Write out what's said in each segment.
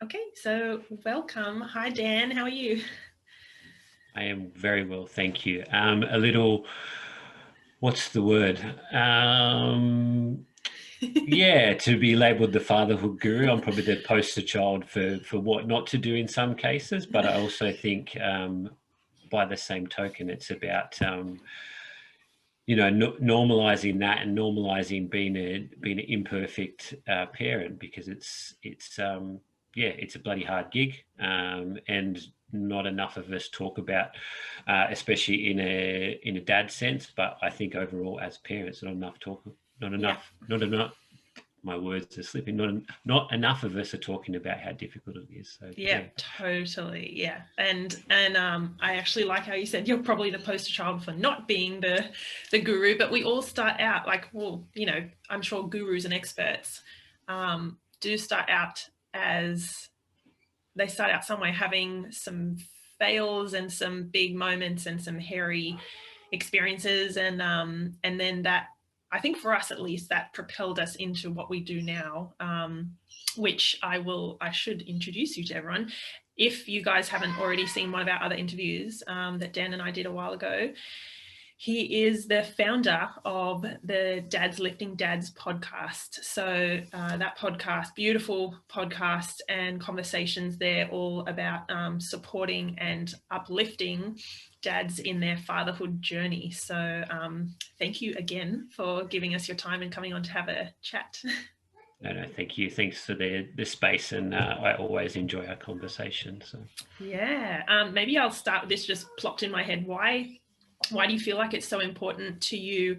Okay, so welcome. Hi, Dan. How are you? I am very well, thank you. A little, what's the word? Yeah, to be labelled the fatherhood guru, I'm probably the poster child for what not to do in some cases. But I also think, by the same token, it's about normalizing that and normalizing being an imperfect parent, because it's a bloody hard gig, and not enough of us talk about, especially in a dad sense. But I think overall as parents, not Yeah, enough, not enough. My words are slipping. Not enough of us are talking about how difficult it is. So yeah, totally. Yeah. And I actually like how you said you're probably the poster child for not being the guru, but we all start out like, well, I'm sure gurus and experts do start out as they start out somewhere having some fails and some big moments and some hairy experiences, and then that, I think for us at least, that propelled us into what we do now, which I should introduce you to everyone. If you guys haven't already seen one of our other interviews that Dan and I did a while ago, he is the founder of the Dads Lifting Dads podcast. So that podcast, beautiful podcast and conversations there, all about supporting and uplifting dads in their fatherhood journey. So thank you again for giving us your time and coming on to have a chat. no, thank you. Thanks for the space, and I always enjoy our conversation. So Yeah, maybe I'll start with this. Just plopped in my head. Why do you feel like it's so important to you,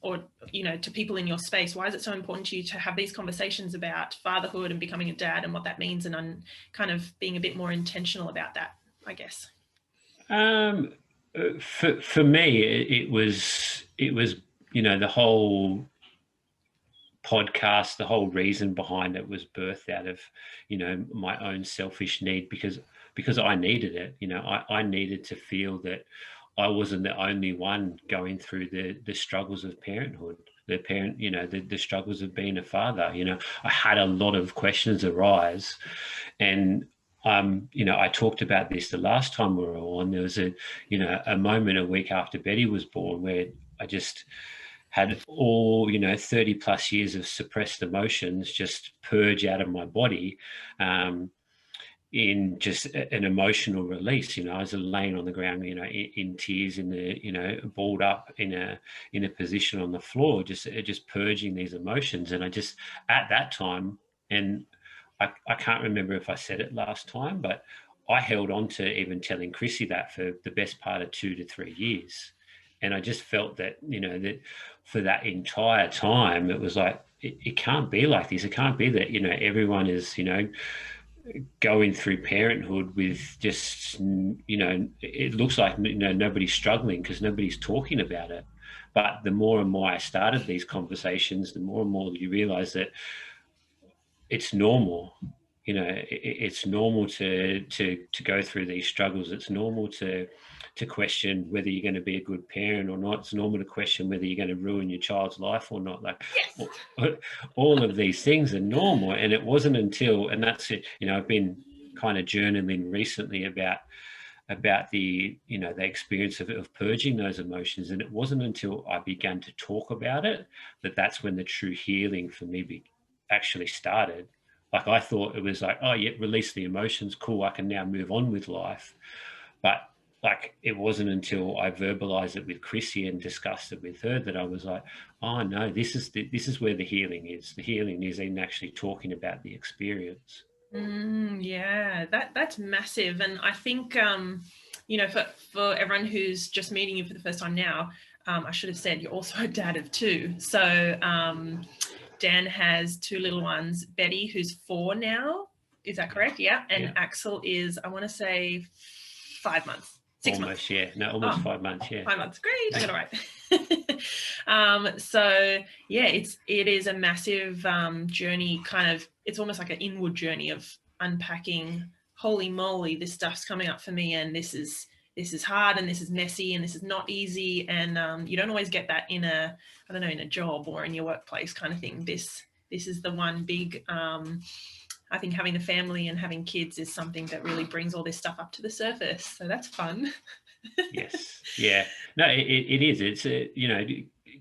or to people in your space? Why is it so important to you to have these conversations about fatherhood and becoming a dad and what that means, and kind of being a bit more intentional about that, I guess? for me, it was the whole podcast, the whole reason behind it was birthed out of my own selfish need, because I needed it. I needed to feel that I wasn't the only one going through the struggles of parenthood, the struggles of being a father. I had a lot of questions arise, and I talked about this the last time we were on. There was a moment a week after Betty was born where I just had all 30 plus years of suppressed emotions just purge out of my body, in just an emotional release. I was laying on the ground, in tears, balled up in a position on the floor, just purging these emotions. And I just, at that time, and I can't remember if I said it last time, but I held on to even telling Chrissy that for the best part of 2 to 3 years. And I just felt that, that for that entire time, it was like, it can't be like this. It can't be that, everyone is, going through parenthood with just, it looks like, nobody's struggling because nobody's talking about it. But the more and more I started these conversations, the more and more you realize that it's normal. It's normal to go through these struggles. It's normal to question whether you're going to be a good parent or not. It's normal to question whether you're going to ruin your child's life or not. Like, Yes. all of these things are normal. And it wasn't until, and that's it, I've been kind of journaling recently about the the experience of purging those emotions, and it wasn't until I began to talk about it that's when the true healing for me actually started. Like, I thought it was like, oh yeah, release the emotions, cool, I can now move on with life. But like, it wasn't until I verbalized it with Chrissy and discussed it with her that I was like, oh no, this is where the healing is. The healing is in actually talking about the experience. Yeah, that's massive. And I think for everyone who's just meeting you for the first time now, I should have said you're also a dad of two. So Dan has two little ones, Betty, who's 4 now. Is that correct? Yeah. And Yeah. Axel is, I want to say, 5 months. 6 Almost, months. yeah. No, almost 5 months, yeah. 5 months. Great. I got it right. So yeah, it is a massive journey. Kind of, it's almost like an inward journey of unpacking. Holy moly, this stuff's coming up for me, and this is hard, and this is messy, and this is not easy. And you don't always get that in in a job or in your workplace kind of thing. This is the one big I think having the family and having kids is something that really brings all this stuff up to the surface. So that's fun. Yes. Yeah. No, it is. It's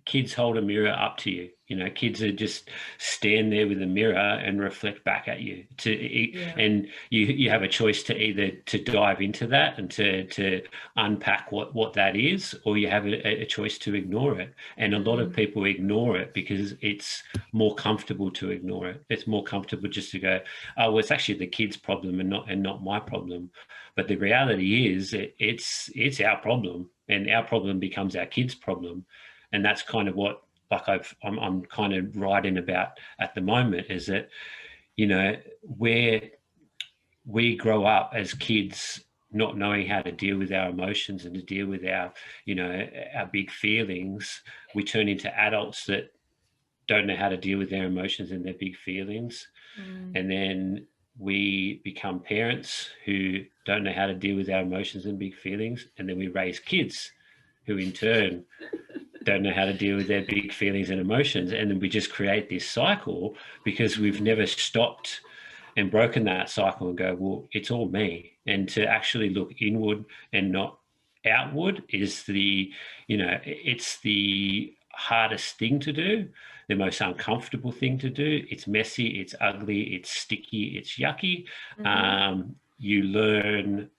kids hold a mirror up to you. Kids are just stand there with a mirror and reflect back at you. Yeah. And you have a choice to either to dive into that and to unpack what that is, or you have a choice to ignore it. And a lot of people ignore it because it's more comfortable to ignore it. It's more comfortable just to go, oh, well, it's actually the kid's problem and not my problem. But the reality is it's our problem, and our problem becomes our kids' problem. And that's kind of what like I'm kind of writing about at the moment, is that, where we grow up as kids not knowing how to deal with our emotions and to deal with our big feelings, we turn into adults that don't know how to deal with their emotions and their big feelings. And then we become parents who don't know how to deal with our emotions and big feelings. And then we raise kids who in turn don't know how to deal with their big feelings and emotions. And then we just create this cycle because we've never stopped and broken that cycle and go, well, it's all me. And to actually look inward and not outward is it's the hardest thing to do, the most uncomfortable thing to do. It's messy, it's ugly, it's sticky, it's yucky. You learn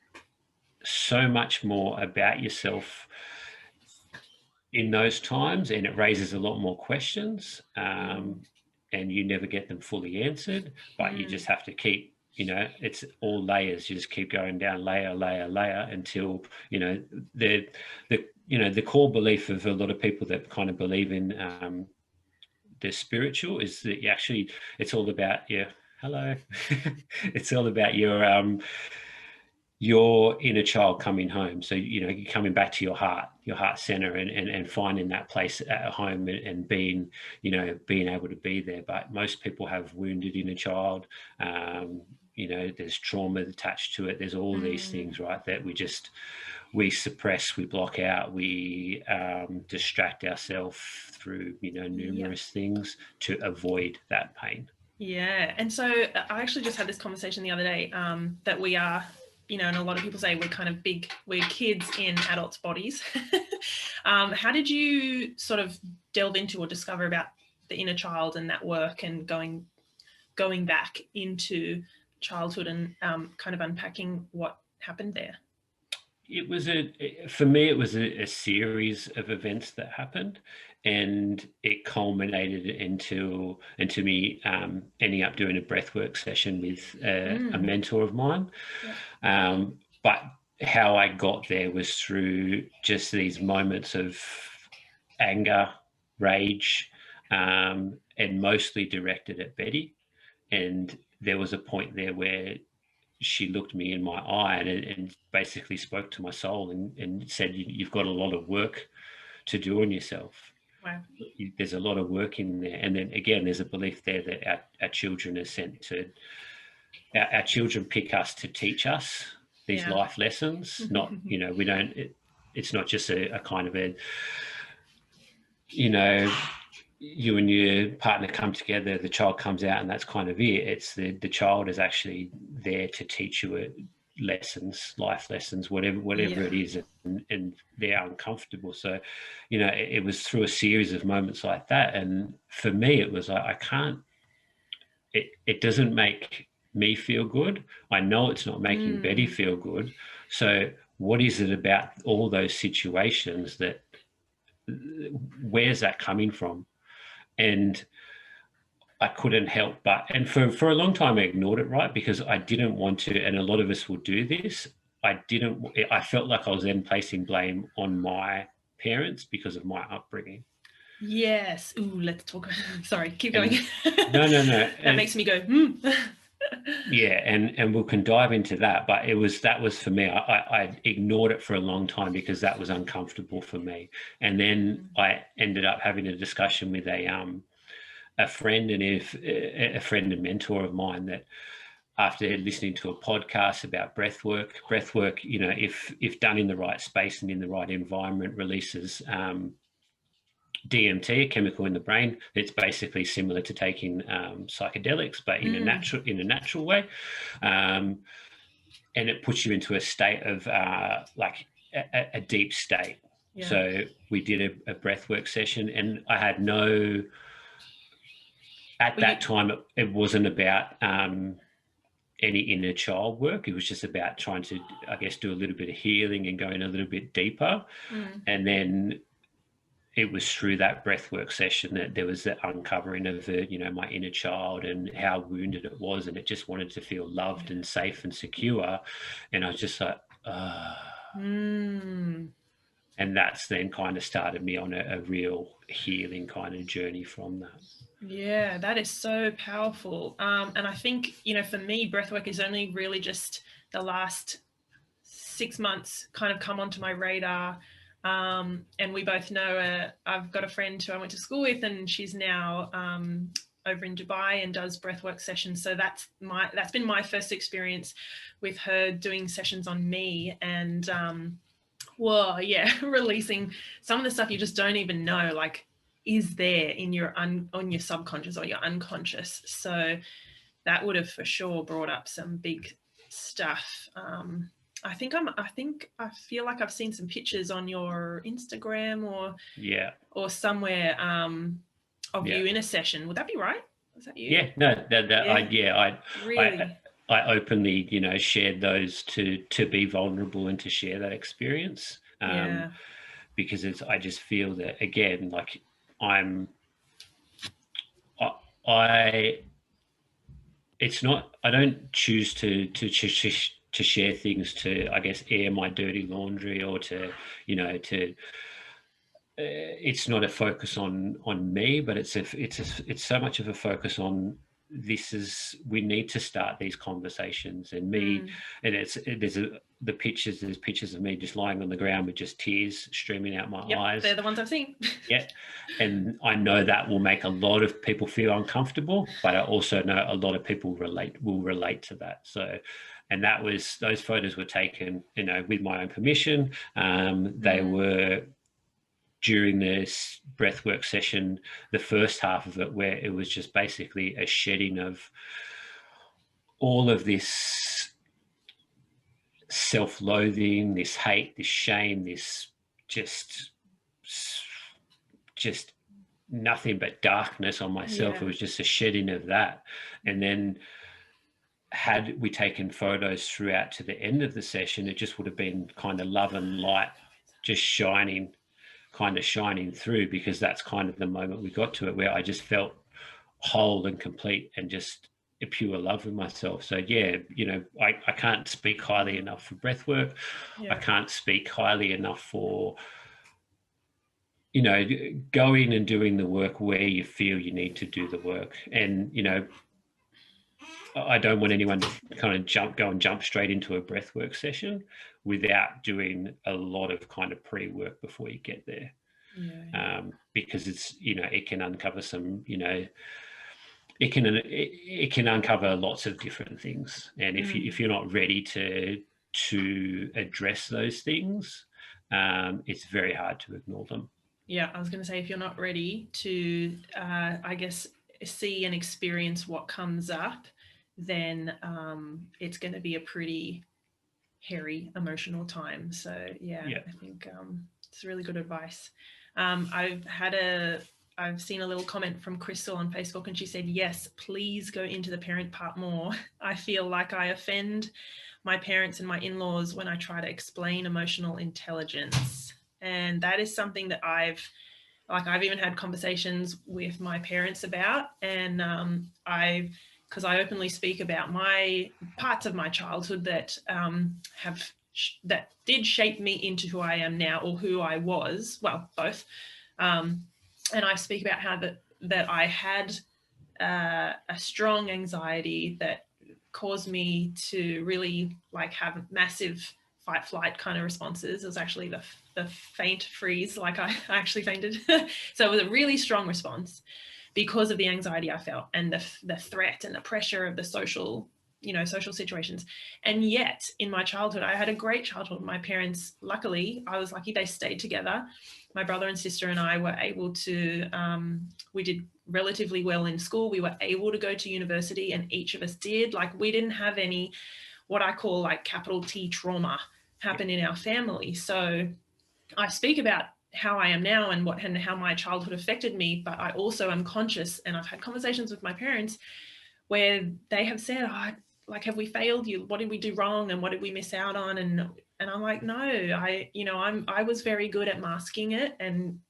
so much more about yourself in those times, and it raises a lot more questions, and you never get them fully answered, but you just have to keep, it's all layers. You just keep going down layer until the core belief of a lot of people that kind of believe in the spiritual is that it's all about it's all about your inner child coming home. So, you're coming back to your heart center, and finding that place at home, and being able to be there. But most people have wounded inner child. There's trauma attached to it. There's all these things, right, that we suppress, we block out, we distract ourselves through, numerous things to avoid that pain. Yeah. And so I actually just had this conversation the other day, that we are, and a lot of people say we're kids in adults' bodies. How did you sort of delve into or discover about the inner child and that work, and going back into childhood and kind of unpacking what happened there? It was for me, it was a series of events that happened, and it culminated into me ending up doing a breathwork session with a mentor of mine. But how I got there was through just these moments of anger, rage, and mostly directed at Betty. And there was a point there where she looked me in my eye and basically spoke to my soul and said, you've got a lot of work to do on yourself. Wow. There's a lot of work in there. And then again, there's a belief there that our children are sent to, our children pick us to teach us these life lessons. Not, we don't, it's not just a kind of you and your partner come together, the child comes out, and that's kind of it. It's the child is actually there to teach you lessons, life lessons, whatever it is, and they're uncomfortable. So, it was through a series of moments like that. And for me, it was I can't, it doesn't make me feel good. I know it's not making Betty feel good. So what is it about all those situations that, where's that coming from? And I couldn't help and for a long time I ignored it, right? Because I didn't want to, and a lot of us will do this. I felt like I was then placing blame on my parents because of my upbringing. Yes. Ooh, let's talk. Sorry, keep going. No. That makes me go, Yeah, and we can dive into that, but that was for me. I ignored it for a long time because that was uncomfortable for me. And then I ended up having a discussion with a friend a friend and mentor of mine, that after listening to a podcast about breathwork, if done in the right space and in the right environment, releases DMT, a chemical in the brain. It's basically similar to taking psychedelics, but in a natural way, and it puts you into a state of like a deep state. Yeah. So we did a breathwork session, and I had no. At that time, it wasn't about any inner child work. It was just about trying to, I guess, do a little bit of healing and going a little bit deeper. And then it was through that breathwork session that there was the uncovering of my inner child and how wounded it was, and it just wanted to feel loved and safe and secure. And I was just like, and that's then kind of started me on a real healing kind of journey from that. Yeah, that is so powerful. And I think, for me, breathwork is only really just the last 6 months kind of come onto my radar. And we both know I've got a friend who I went to school with, and she's now over in Dubai and does breathwork sessions. So that's been my first experience with her doing sessions on me, and releasing some of the stuff you just don't even know, like, is there in your on your subconscious or your unconscious. So that would have for sure brought up some big stuff. I feel like I've seen some pictures on your Instagram or somewhere of you in a session. Would that be right? Is that you? Yeah, no, I openly, shared those to be vulnerable and to share that experience. Because I just feel that, again, like I don't choose to share things to, I guess, air my dirty laundry or to it's not a focus on me, but it's so much of a focus on we need to start these conversations, and me, and there's pictures of me just lying on the ground with just tears streaming out my eyes. They're the ones I've seen. Yeah. And I know that will make a lot of people feel uncomfortable, but I also know a lot of people will relate to that. So, and those photos were taken, with my own permission. They were during this breathwork session, the first half of it, where it was just basically a shedding of all of this self-loathing, this hate, this shame, this just nothing but darkness on myself. It was just a shedding of that. And then had we taken photos throughout to the end of the session, it just would have been kind of love and light just shining through, because that's kind of the moment we got to it where I just felt whole and complete and just a pure love with myself. So I can't speak highly enough for breathwork. I can't speak highly enough for going and doing the work where you feel you need to do the work. And I don't want anyone to kind of jump straight into a breathwork session without doing a lot of kind of pre-work before you get there. Because it's it can uncover some it can uncover lots of different things, and if you're not ready to address those things, it's very hard to ignore them. I was going to say, if you're not ready to I guess see and experience what comes up, then it's going to be a pretty hairy emotional time. So I think it's really good advice. I've seen a little comment from Crystal on Facebook, and she said, yes, please go into the parent part more. I feel like I offend my parents and my in-laws when I try to explain emotional intelligence. And that is something that I've even had conversations with my parents about, and because I openly speak about my parts of my childhood that that did shape me into who I am now, or who I was, well, both. And I speak about how that I had a strong anxiety that caused me to really have massive fight flight kind of responses. It was actually the faint freeze, I actually fainted. So it was a really strong response because of the anxiety I felt, and the threat and the pressure of the social social situations. And yet in my childhood, I had a great childhood. My parents, luckily, I was lucky, they stayed together. My brother and sister and I were able to, we did relatively well in school. We were able to go to university, and each of us did. Like, we didn't have any, what I call like capital T trauma happen in our family. So I speak about how I am now and how my childhood affected me, but I also am conscious, and I've had conversations with my parents where they have said, oh, like, have we failed you? What did we do wrong? And what did we miss out on? And I'm like, no, I was very good at masking it and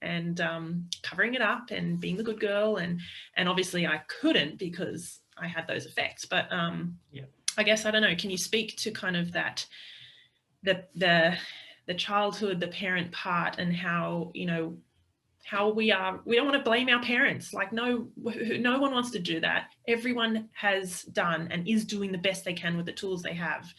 covering it up and being the good girl. And obviously I couldn't because I had those effects. But I guess, I don't know, can you speak to kind of that, the childhood, the parent part, and how, how we don't want to blame our parents. Like, no one wants to do that. Everyone has done and is doing the best they can with the tools they have.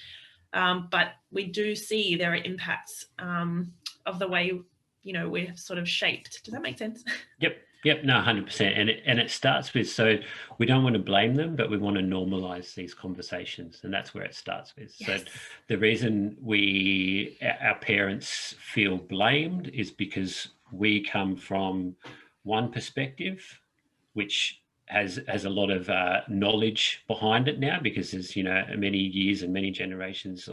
But we do see there are impacts of the way, we're sort of shaped. Does that make sense? Yep. No, 100%. And it starts with, so we don't want to blame them, but we want to normalize these conversations. And that's where it starts with. Yes. So the reason our parents feel blamed is because we come from one perspective, which has a lot of knowledge behind it now, because there's many years and many generations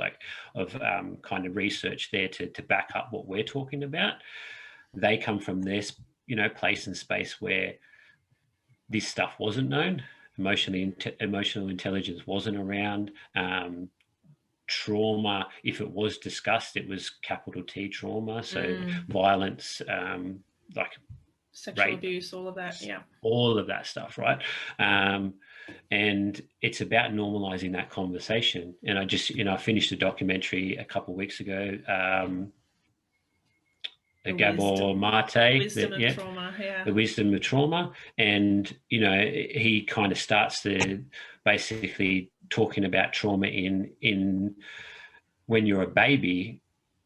of kind of research there to back up what we're talking about. They come from this place and space where this stuff wasn't known. Emotional intelligence wasn't around. Trauma, if it was discussed, it was capital T trauma. So violence, like sexual abuse, all of that. Yeah. All of that stuff. Right. And it's about normalizing that conversation. And I just, I finished a documentary a couple of weeks ago, Gabor Mate, Wisdom of Trauma, The Wisdom of Trauma. And, he kind of starts basically talking about trauma in when you're a baby.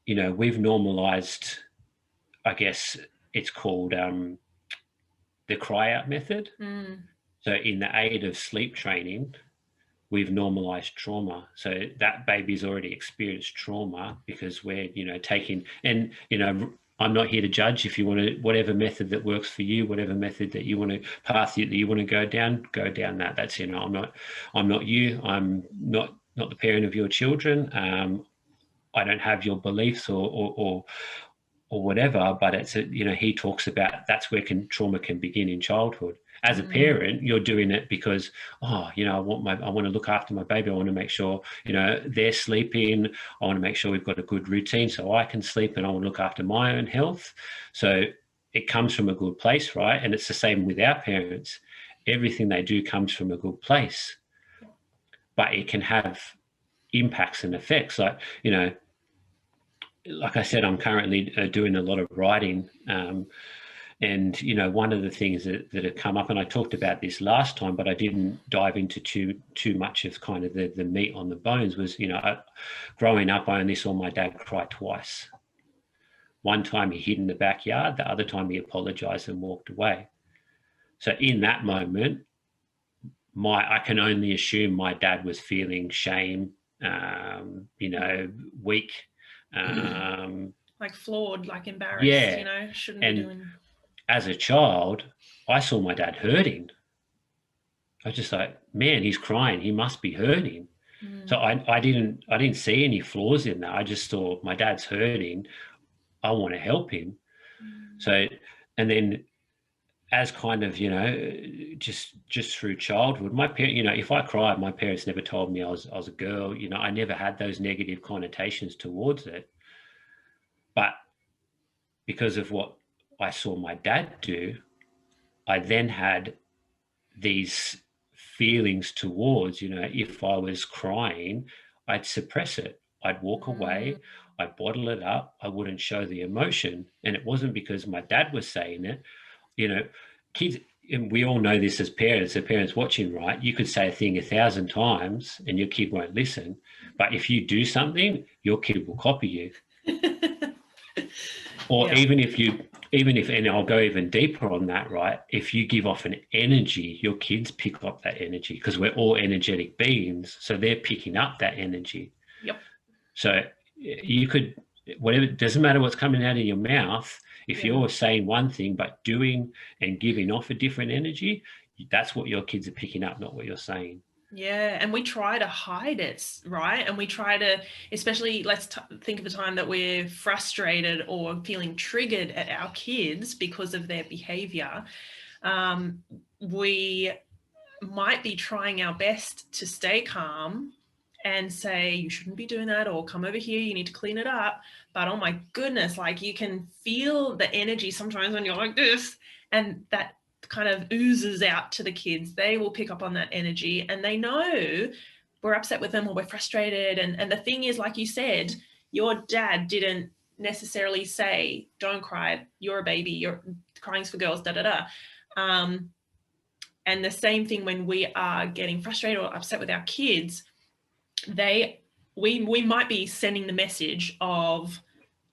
We've normalized, I guess it's called the cry out method. So in the aid of sleep training, we've normalized trauma. So that baby's already experienced trauma because we're, taking, and, I'm not here to judge. If you want to, whatever method that works for you, whatever method that you want to, path that you want to go down that. That's, I'm not you. I'm not the parent of your children. I don't have your beliefs or whatever, but it's he talks about that's where trauma can begin in childhood. As a parent, you're doing it because, I want to look after my baby. I want to make sure, they're sleeping. I want to make sure we've got a good routine so I can sleep, and I want to look after my own health. So it comes from a good place, right? And it's the same with our parents. Everything they do comes from a good place, but it can have impacts and effects. Like, like I said, I'm currently doing a lot of writing. And, one of the things that have come up, and I talked about this last time, but I didn't dive into too much of kind of the meat on the bones, was, growing up, I only saw my dad cry twice. One time he hid in the backyard, the other time he apologized and walked away. So in that moment, I can only assume my dad was feeling shame, weak. Like flawed, like embarrassed, shouldn't be doing. As a child, I saw my dad hurting. I was just like, man, he's crying. He must be hurting. So I didn't see any flaws in that. I just saw my dad's hurting. I want to help him. So, and then as kind of, just through childhood, my parent, if I cried, my parents never told me I was a girl. I never had those negative connotations towards it. But because of what I saw my dad do, I then had these feelings towards, if I was crying, I'd suppress it. I'd walk away. I'd bottle it up. I wouldn't show the emotion. And it wasn't because my dad was saying it. Kids, and we all know this as parents, the parents watching, right? You could say a thing 1,000 times and your kid won't listen. But if you do something, your kid will copy you. Or even if you even if, and I'll go even deeper on that, right? If you give off an energy, your kids pick up that energy because we're all energetic beings. So they're picking up that energy. Yep. So you could, whatever, it doesn't matter what's coming out of your mouth. If Yeah. you're saying one thing, but doing and giving off a different energy, that's what your kids are picking up, not what you're saying. Yeah, and we try to hide it, right? And we try to, especially, think of a time that we're frustrated or feeling triggered at our kids because of their behavior. We might be trying our best to stay calm and say, you shouldn't be doing that, or come over here, you need to clean it up. But oh my goodness, like you can feel the energy sometimes when you're like this, and that kind of oozes out to the kids. They will pick up on that energy and they know we're upset with them or we're frustrated. And the thing is, like you said, your dad didn't necessarily say, don't cry, you're a baby, you're crying's for girls, da da da. And the same thing when we are getting frustrated or upset with our kids, we might be sending the message of,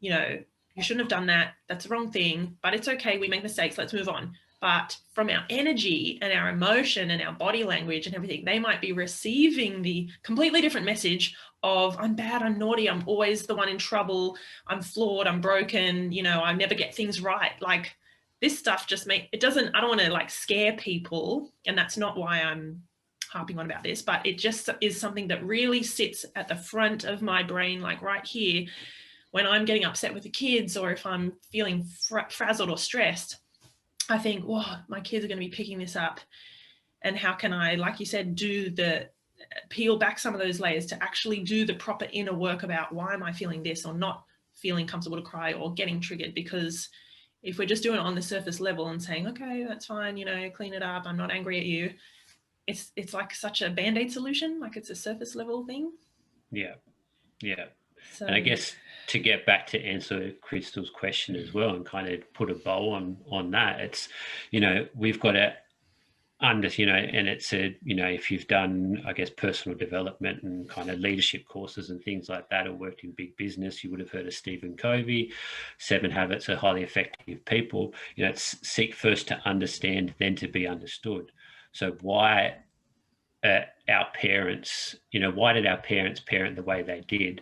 you know, you shouldn't have done that. That's the wrong thing, but it's okay. We make mistakes. Let's move on. But from our energy and our emotion and our body language and everything, they might be receiving the completely different message of, I'm bad, I'm naughty, I'm always the one in trouble, I'm flawed, I'm broken, you know, I never get things right. Like this stuff just it doesn't, I don't want to like scare people. And that's not why I'm harping on about this, but it just is something that really sits at the front of my brain, like right here, when I'm getting upset with the kids or if I'm feeling frazzled or stressed. I think, whoa, my kids are going to be picking this up. And how can I, like you said, peel back some of those layers to actually do the proper inner work about why am I feeling this or not feeling comfortable to cry or getting triggered? Because if we're just doing it on the surface level and saying, okay, that's fine, you know, clean it up, I'm not angry at you, it's like such a band-aid solution, like it's a surface level thing. Yeah. Yeah. So And I guess to get back to answer Crystal's question as well and kind of put a bow on that, it's, you know, we've got to you know, and it said, you know, if you've done, I guess, personal development and kind of leadership courses and things like that, or worked in big business, you would have heard of Stephen Covey, 7 Habits of Highly Effective People. You know, it's seek first to understand, then to be understood. So why our parents, you know, why did our parents parent the way they did?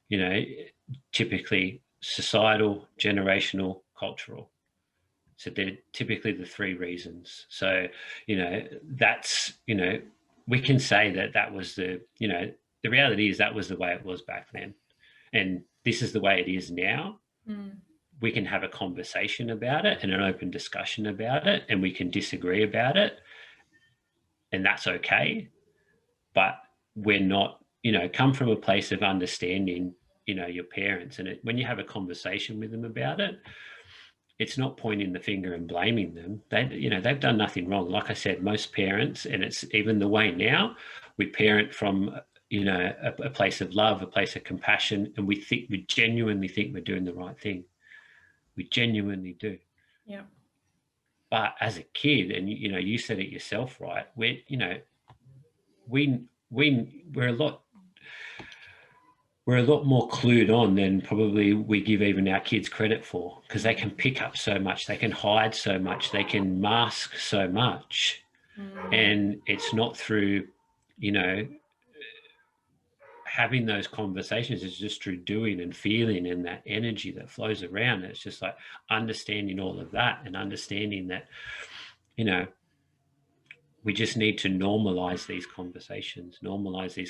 You know, typically societal, generational, cultural. So they're typically the 3 reasons. So, you know, that's, you know, we can say that was the, you know, the reality is that was the way it was back then. And this is the way it is now. We can have a conversation about it and an open discussion about it, and we can disagree about it. And that's okay. But we're not, you know, come from a place of understanding, you know, your parents. And when you have a conversation with them about it, it's not pointing the finger and blaming them. You know, they've done nothing wrong. Like I said, most parents, and it's even the way now, we parent from, you know, a place of love, a place of compassion, and we genuinely think we're doing the right thing. We genuinely do. yeah. But as a kid, and you know, you said it yourself, right? You know, we're a lot more clued on than probably we give even our kids credit for, because they can pick up so much, they can hide so much, they can mask so much. And it's not through, you know, having those conversations, it's just through doing and feeling and that energy that flows around. It's just like understanding all of that and understanding that, you know, we just need to normalize these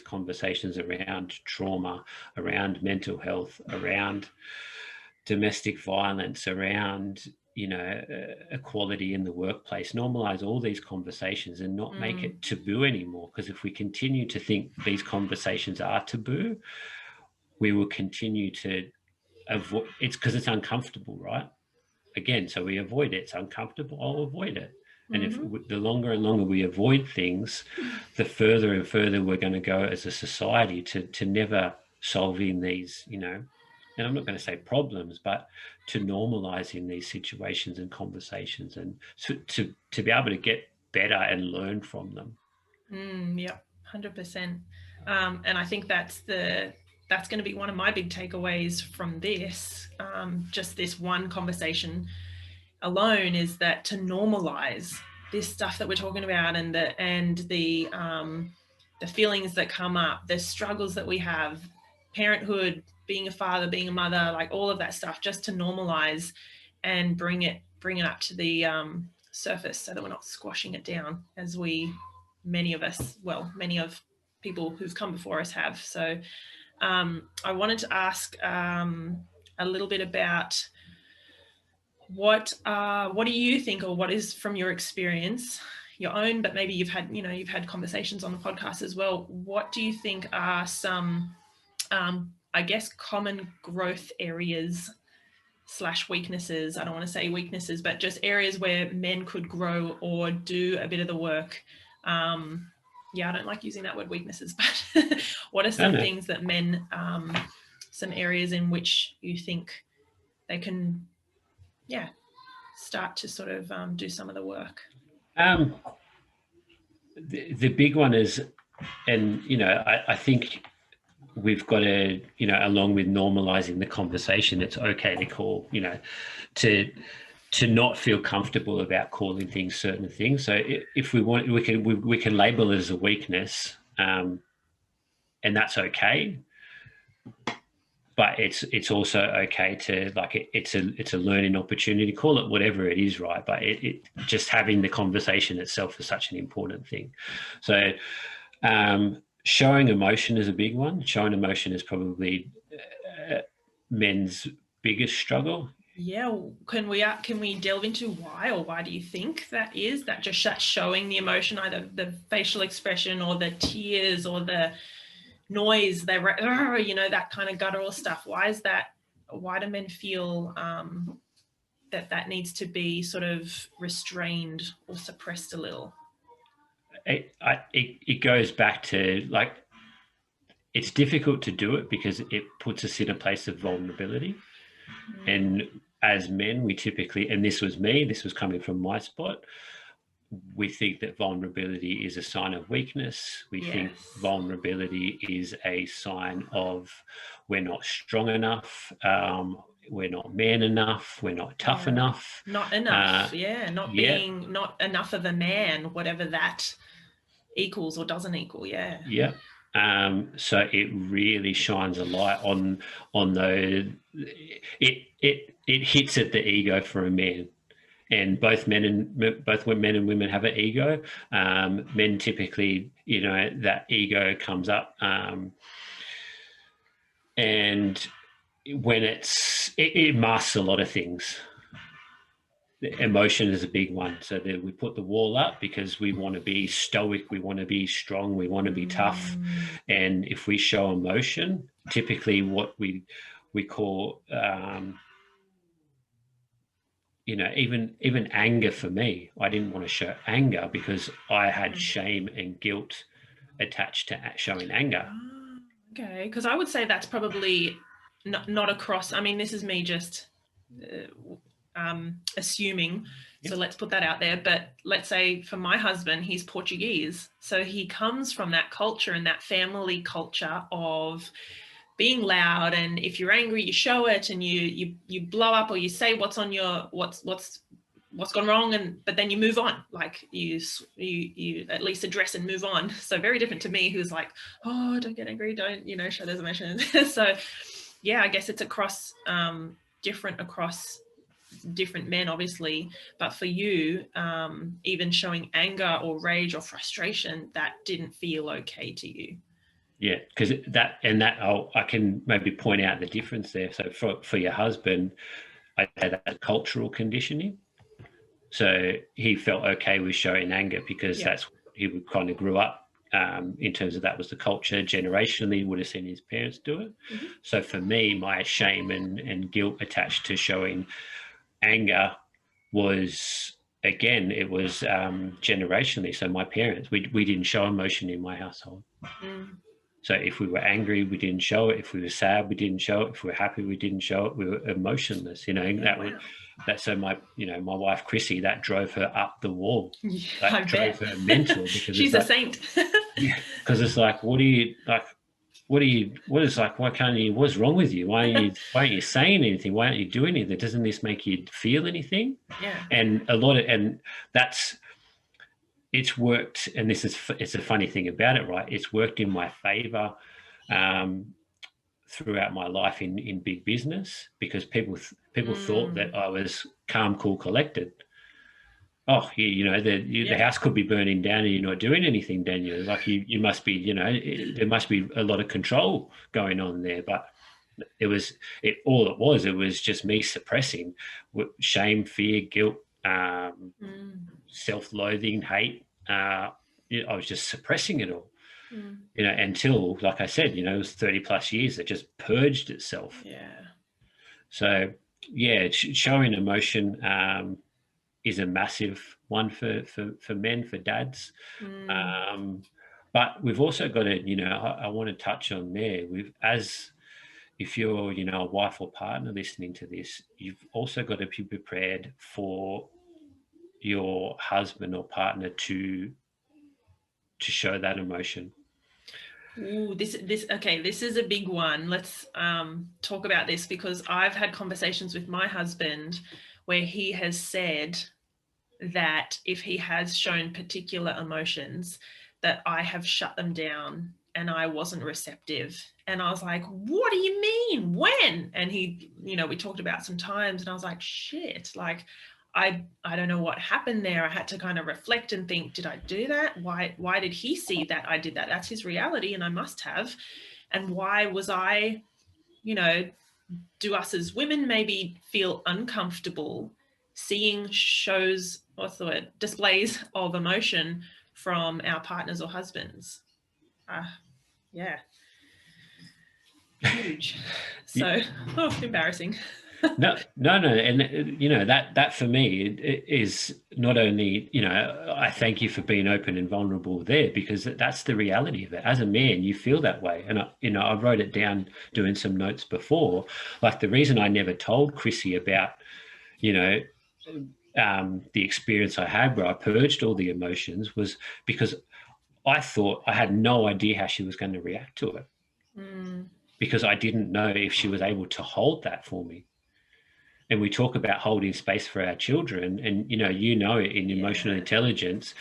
conversations around trauma, around mental health, around domestic violence, around, you know, equality in the workplace. Normalize all these conversations and not make it taboo anymore. Because if we continue to think these conversations are taboo, we will continue to avoid. It's because it's uncomfortable, right? Again, so we avoid it. It's uncomfortable, I'll avoid it. And if the longer and longer we avoid things, the further and further we're going to go as a society to never solving these, you know, and I'm not going to say problems, but to normalizing these situations and conversations, and to be able to get better and learn from them. Yeah, 100%. And I think that's the that's going to be one of my big takeaways from this, just this one conversation alone, is that to normalize this stuff that we're talking about, and the feelings that come up, the struggles that we have, parenthood, being a father, being a mother, like all of that stuff, just to normalize and bring it up to the surface, so that we're not squashing it down, as many of people who've come before us have. So I wanted to ask a little bit about what do you think, or what is, from your experience, your own, but maybe you've had conversations on the podcast as well. What do you think are some, I guess, common growth areas / weaknesses? I don't want to say weaknesses, but just areas where men could grow or do a bit of the work. I don't like using that word weaknesses, but what are some things that men, some areas in which you think they can, start to sort of do some of the work? The big one is, and I think we've got to, along with normalizing the conversation, it's okay to call, to not feel comfortable about calling things certain things. So if we want, we can label it as a weakness, and that's okay. But it's also okay to, like, it's a learning opportunity. Call it whatever it is, right? But it just having the conversation itself is such an important thing. So showing emotion is a big one. Showing emotion is probably men's biggest struggle. Yeah, can we delve into why, or why do you think that is? That just showing the emotion, either the facial expression or the tears or the noise, that kind of guttural stuff. Why is that? Why do men feel that needs to be sort of restrained or suppressed a little? It goes back to, like, it's difficult to do it because it puts us in a place of vulnerability. And as men, we typically, and this was coming from my spot, we think that vulnerability is a sign of weakness. We think vulnerability is a sign of we're not strong enough, we're not man enough, we're not tough enough. Not enough, being not enough of a man, whatever that equals or doesn't equal, so it really shines a light on the, it hits at the ego for a man. And both men and women have an ego. Men typically, that ego comes up, and when it masks a lot of things. The emotion is a big one. So that we put the wall up because we want to be stoic, we want to be strong, we want to be tough. And if we show emotion, typically what we call, even anger. For me, I didn't want to show anger because I had shame and guilt attached to showing anger. Okay, because I would say that's probably not across. I mean, this is me just assuming. So let's put that out there. But let's say for my husband, he's Portuguese, so he comes from that culture and that family culture of being loud, and if you're angry, you show it, and you blow up, or you say what's on your what's gone wrong, but then you move on. Like you at least address and move on. So very different to me, who's like, oh, don't get angry, don't show those emotions. So I guess it's different across different men, obviously, but for you, even showing anger or rage or frustration, that didn't feel okay to you. Yeah, because I can maybe point out the difference there. So for your husband, I say that's cultural conditioning. So he felt okay with showing anger because that's he kind of grew up in terms of, that was the culture. Generationally, would have seen his parents do it. So for me, my shame and guilt attached to showing anger was, again, it was generationally. So my parents, we didn't show emotion in my household. So if we were angry, we didn't show it. If we were sad, we didn't show it. If we were happy, we didn't show it. We were emotionless, so my wife, Chrissy, that drove her up the wall. That drove her mental, because she's a saint. Because it's like, what do you like? what is like, why can't you, what's wrong with you? Why aren't you saying anything? Why aren't you doing anything? Doesn't this make you feel anything? Yeah. And that's, it's worked. And it's a funny thing about it, right? It's worked in my favor throughout my life in big business, because people thought that I was calm, cool, collected. Oh, the house could be burning down and you're not doing anything, Daniel. Like you must be, there must be a lot of control going on there. But it was just me suppressing shame, fear, guilt, self-loathing, hate. I was just suppressing it all, until, like I said, it was 30 plus years that just purged itself. Yeah. So yeah, showing emotion is a massive one for men, for dads. But we've also got to, I want to touch on there. If you're, a wife or partner listening to this, you've also got to be prepared for your husband or partner to show that emotion. Ooh, this okay, this is a big one. Let's talk about this, because I've had conversations with my husband where he has said that if he has shown particular emotions, that I have shut them down and I wasn't receptive. And I was like, what do you mean? When? And he, we talked about some times, and I was like, shit, like I don't know what happened there. I had to kind of reflect and think, did I do that? Why did he see that I did that? That's his reality and I must have. And why was I, do us as women maybe feel uncomfortable seeing shows, what's the word, displays of emotion from our partners or husbands? Yeah. Huge. So, embarrassing. No, and that for me is not only, I thank you for being open and vulnerable there, because that's the reality of it. As a man, you feel that way, and I wrote it down doing some notes before. Like, the reason I never told Chrissy about, the experience I had where I purged all the emotions was because I thought I had no idea how she was going to react to it, because I didn't know if she was able to hold that for me. And we talk about holding space for our children, and in emotional intelligence,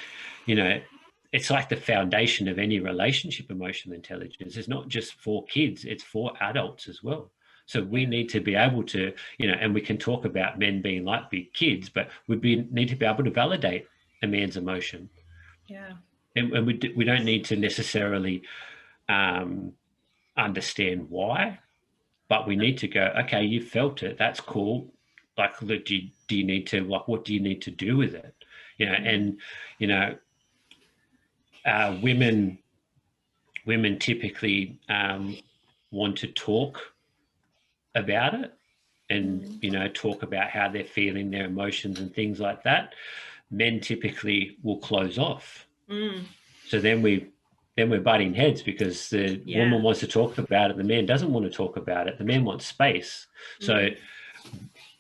it's like the foundation of any relationship. Emotional intelligence is not just for kids, it's for adults as well. So we need to be able to, and we can talk about men being like big kids, but need to be able to validate a man's emotion. Yeah. And we don't need to necessarily understand why, but we need to go, okay, you felt it, that's cool. Like, look, do you need to, like, what do you need to do with it? And women typically want to talk about it, and talk about how they're feeling, their emotions and things like that. Men typically will close off. So then we're butting heads, because the woman wants to talk about it, the man doesn't want to talk about it, the man wants space. So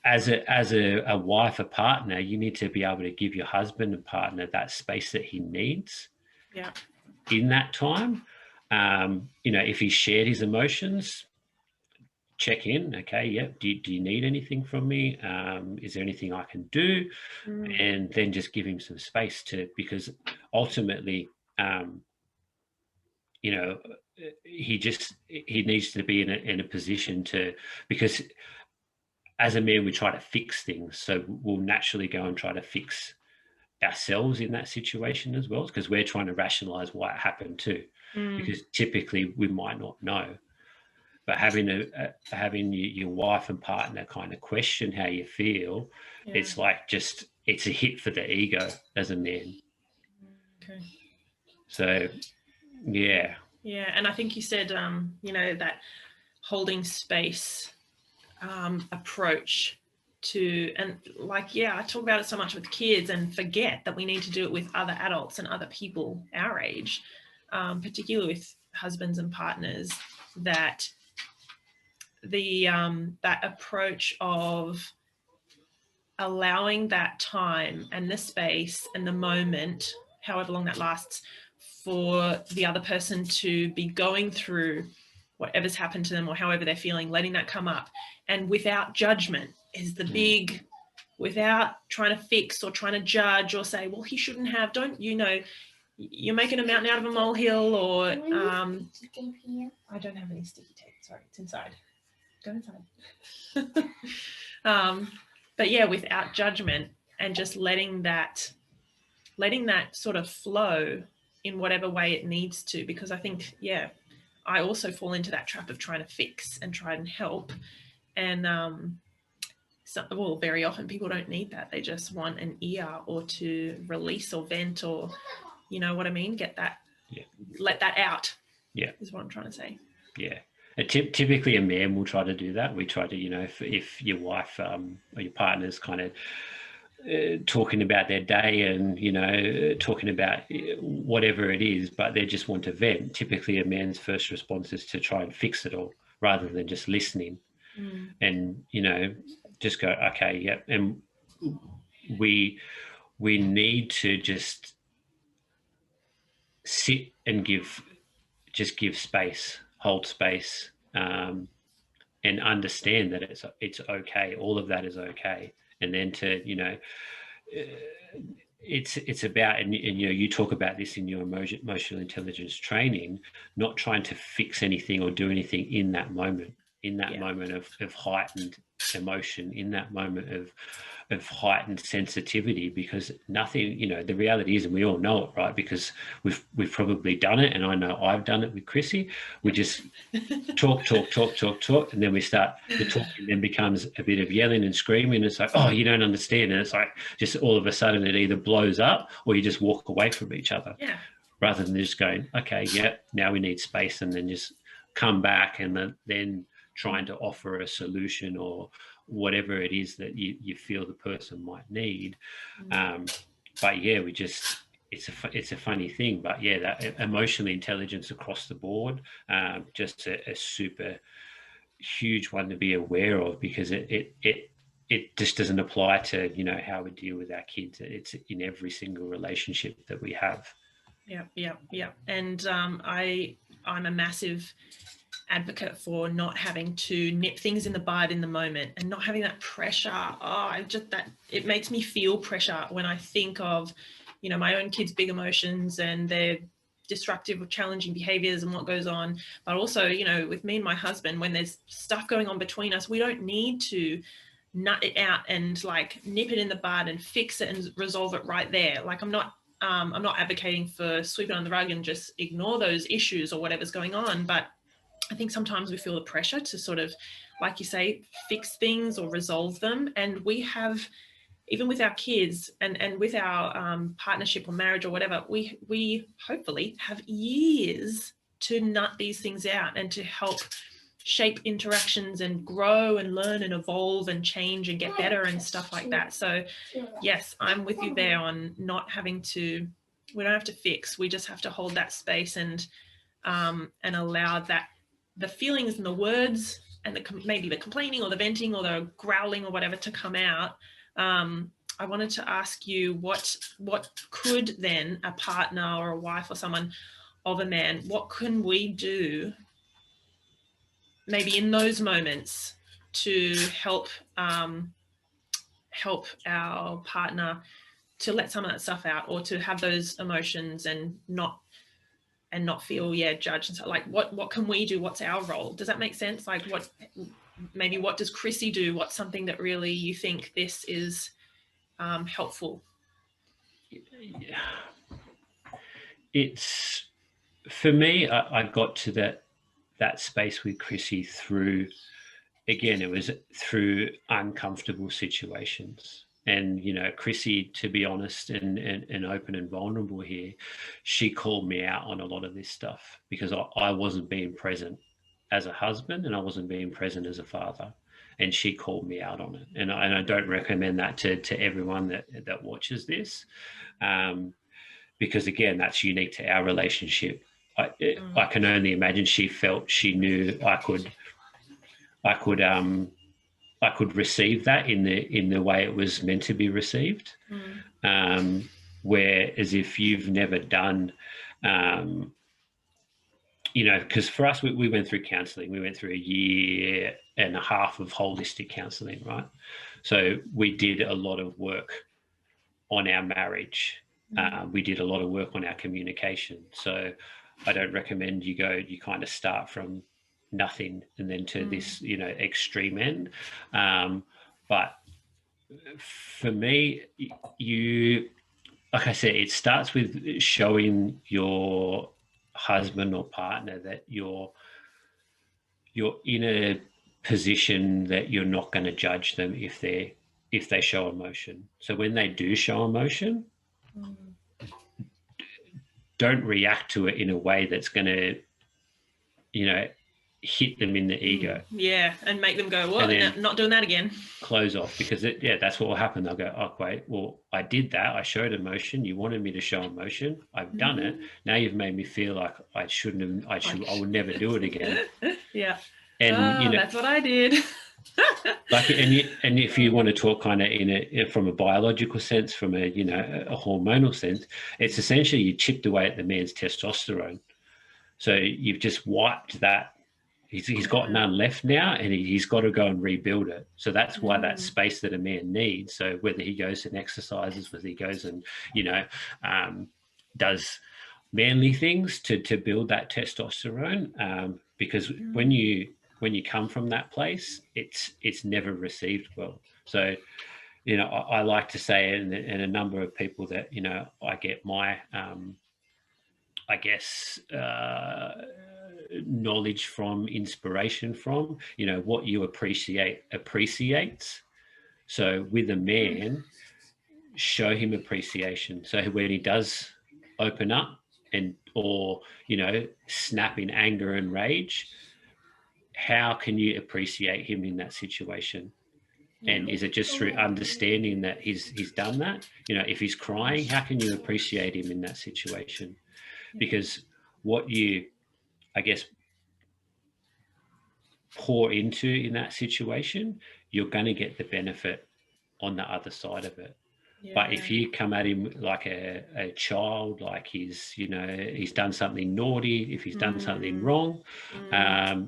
as a wife, a partner, you need to be able to give your husband and partner that space that he needs in that time. If he shared his emotions, check in. Okay, yeah, do you need anything from me? Is there anything I can do? And then just give him some space because ultimately, he needs to be in a position to, because as a man, we try to fix things. So we'll naturally go and try to fix ourselves in that situation as well, because we're trying to rationalize why it happened too. Because typically we might not know. But having your wife and partner kind of question how you feel, it's like it's a hit for the ego as a man. Okay. So, yeah. Yeah, and I think you said, that holding space approach to, and I talk about it so much with kids and forget that we need to do it with other adults and other people our age, particularly with husbands and partners, that that approach of allowing that time and the space and the moment, however long that lasts, for the other person to be going through whatever's happened to them or however they're feeling, letting that come up, and without judgment is the big, without trying to fix or trying to judge or say, well, he shouldn't have, don't, you're making a mountain out of a molehill, or I don't have any sticky tape, sorry, it's inside, go inside. But yeah, without judgment, and just letting that sort of flow in whatever way it needs to, because I think, yeah, I also fall into that trap of trying to fix and try and help, and well, very often people don't need that. They just want an ear or to release or vent, or, you know what I mean? Get that, let that out. Yeah, is what I'm trying to say. Yeah. Typically, a man will try to do that. We try to, if your wife or your partner's kind of talking about their day and, talking about whatever it is, but they just want to vent. Typically, a man's first response is to try and fix it all rather than just listening and, just go, okay, yeah. And we need to just sit and give space, hold space, and understand that it's okay. All of that is okay. And then to, it's about, and you talk about this in your emotional intelligence training, not trying to fix anything or do anything in that moment, moment of heightened emotion, in that moment of heightened sensitivity, because nothing, the reality is, and we all know it, right? Because we've probably done it, and I know I've done it with Chrissy. We just talk, and then we start, the talking then becomes a bit of yelling and screaming. It's like, oh, you don't understand, and it's like just all of a sudden it either blows up or you just walk away from each other, rather than just going, okay, yeah, now we need space, and then just come back and then trying to offer a solution or whatever it is that you feel the person might need. But yeah, it's a funny thing, but yeah, that emotional intelligence across the board, just a super huge one to be aware of, because it just doesn't apply to, how we deal with our kids. It's in every single relationship that we have. Yeah. And I'm a massive advocate for not having to nip things in the bud in the moment, and not having that pressure. It makes me feel pressure when I think of, my own kids' big emotions and their disruptive or challenging behaviors and what goes on. But also, with me and my husband, when there's stuff going on between us, we don't need to nut it out and like nip it in the bud and fix it and resolve it right there. Like I'm not advocating for sweeping on the rug and just ignore those issues or whatever's going on, but I think sometimes we feel the pressure to sort of, like you say, fix things or resolve them. And we have, even with our kids and with our partnership or marriage or whatever, we hopefully have years to nut these things out and to help shape interactions and grow and learn and evolve and change and get better and stuff like that. So yes, I'm with you there on not having to, we don't have to fix, we just have to hold that space and allow that, the feelings and the words and maybe the complaining or the venting or the growling or whatever to come out. I wanted to ask you, what could then a partner or a wife or someone of a man, what can we do maybe in those moments to help our partner to let some of that stuff out, or to have those emotions and not feel judged, and so like what can we do? What's our role? Does that make sense? Like what does Chrissy do? What's something that really you think this is helpful? Yeah. It's, for me, I got to that space with Chrissy through, again, it was through uncomfortable situations. And, Chrissy, to be honest and open and vulnerable here, she called me out on a lot of this stuff, because I wasn't being present as a husband and I wasn't being present as a father. And she called me out on it. And I don't recommend that to everyone that watches this, because, again, that's unique to our relationship. I can only imagine she felt she knew I could receive that in the way it was meant to be received. Whereas if you've never done you know, because for us, we went through counselling. We went through a year and a half of holistic counselling, right? So we did a lot of work on our marriage. We did a lot of work on our communication. So I don't recommend you kind of start from nothing and then to this, you know, extreme end. But for me, like I said, it starts with showing your husband or partner that you're in a position that you're not going to judge them if they show emotion. So when they do show emotion, don't react to it in a way that's going to, you know, hit them in the ego. Yeah, and make them go, what? No, not doing that again. Close off, because that's what will happen. They'll go, oh, wait, well, I did that. I showed emotion. You wanted me to show emotion. I've done it. Now you've made me feel like I shouldn't have, I would never do it again. Yeah. And, you know, that's what I did. Like, and if you want to talk kind of from a biological sense, from a, you know, a hormonal sense, it's essentially you chipped away at the man's testosterone. So you've just wiped that. He's got none left now, and he's got to go and rebuild it. So that's why that space that a man needs. So whether he goes and exercises, whether he goes and, you know, does manly things to build that testosterone, because when you come from that place, it's never received well. So, you know, I like to say, and a number of people that, you know, I get my, I guess, knowledge from, inspiration from, you know, what you appreciates. So with a man, show him appreciation. So when he does open up or, you know, snap in anger and rage, how can you appreciate him in that situation? And is it just through understanding that he's done that? You know, if he's crying, how can you appreciate him in that situation? Because what you, I guess, pour into in that situation, you're going to get the benefit on the other side of it. But if you come at him like a child, like he's, you know, he's done something naughty, if he's done something wrong, that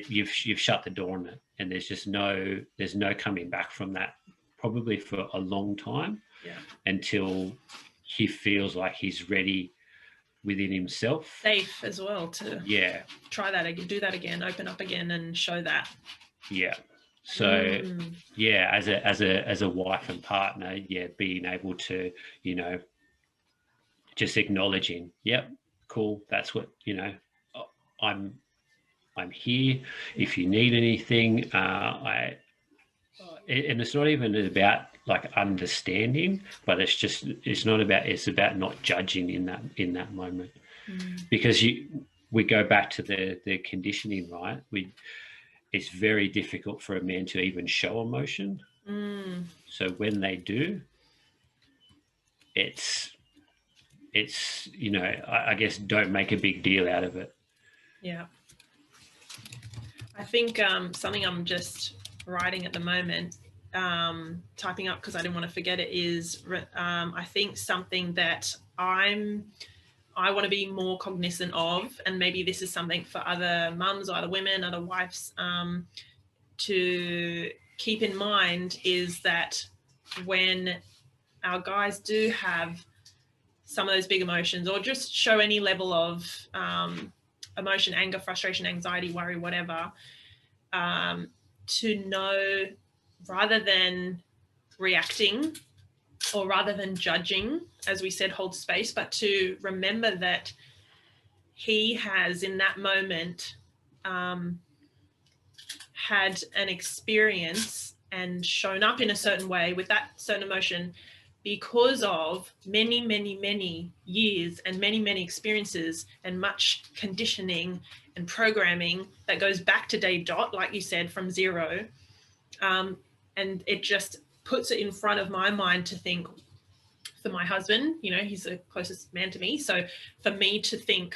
you've shut the door on it, and there's no coming back from that, probably for a long time, until he feels like he's ready within himself, safe as well to try that again, do that again, open up again, and show that. So as a wife and partner, being able to, you know, just acknowledging, cool, that's what, you know, I'm here if you need anything. And it's not even about like understanding, but it's about not judging in that moment, because we go back to the conditioning, right? It's very difficult for a man to even show emotion. So when they do, it's you know, I guess don't make a big deal out of it. I think something I'm just writing at the moment, typing up because I didn't want to forget it, is I think something that I want to be more cognizant of, and maybe this is something for other mums or other women, other wives, to keep in mind, is that when our guys do have some of those big emotions, or just show any level of emotion, anger, frustration, anxiety, worry, whatever, to know, rather than reacting or rather than judging, as we said, hold space, but to remember that he has in that moment had an experience and shown up in a certain way with that certain emotion because of many, many, many years and many, many experiences and much conditioning and programming that goes back to day dot, like you said, from zero. And it just puts it in front of my mind to think, for my husband, you know, he's the closest man to me. So for me to think,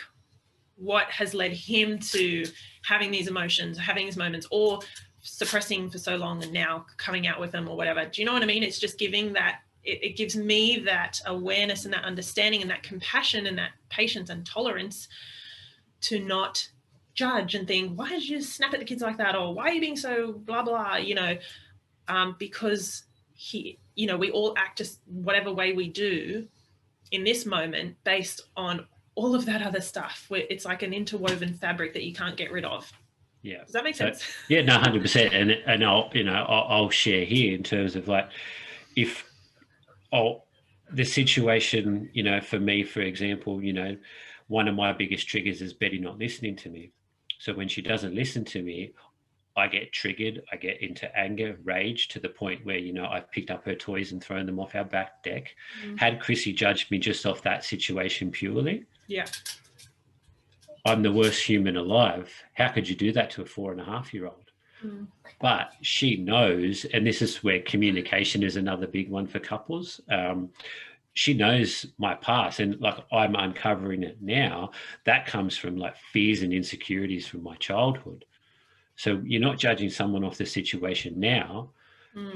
what has led him to having these emotions, having these moments, or suppressing for so long and now coming out with them or whatever. Do you know what I mean? It's just giving that, it gives me that awareness and that understanding and that compassion and that patience and tolerance to not judge and think, why did you snap at the kids like that? Or why are you being so blah, blah, because we all act just whatever way we do in this moment based on all of that other stuff, where it's like an interwoven fabric that you can't get rid of. Yeah. Does that make sense? Yeah, no, 100%. And I'll share here in terms of like, if the situation, for me, for example, one of my biggest triggers is Betty not listening to me. So when she doesn't listen to me, I get triggered. I get into anger, rage, to the point where, I've picked up her toys and thrown them off our back deck. Had Chrissy judged me just off that situation purely, Yeah. I'm the worst human alive. How could you do that to a 4.5-year-old? But she knows, and this is where communication is another big one for couples. She knows my past, and like I'm uncovering it now. That comes from like fears and insecurities from my childhood. So you're not judging someone off the situation now.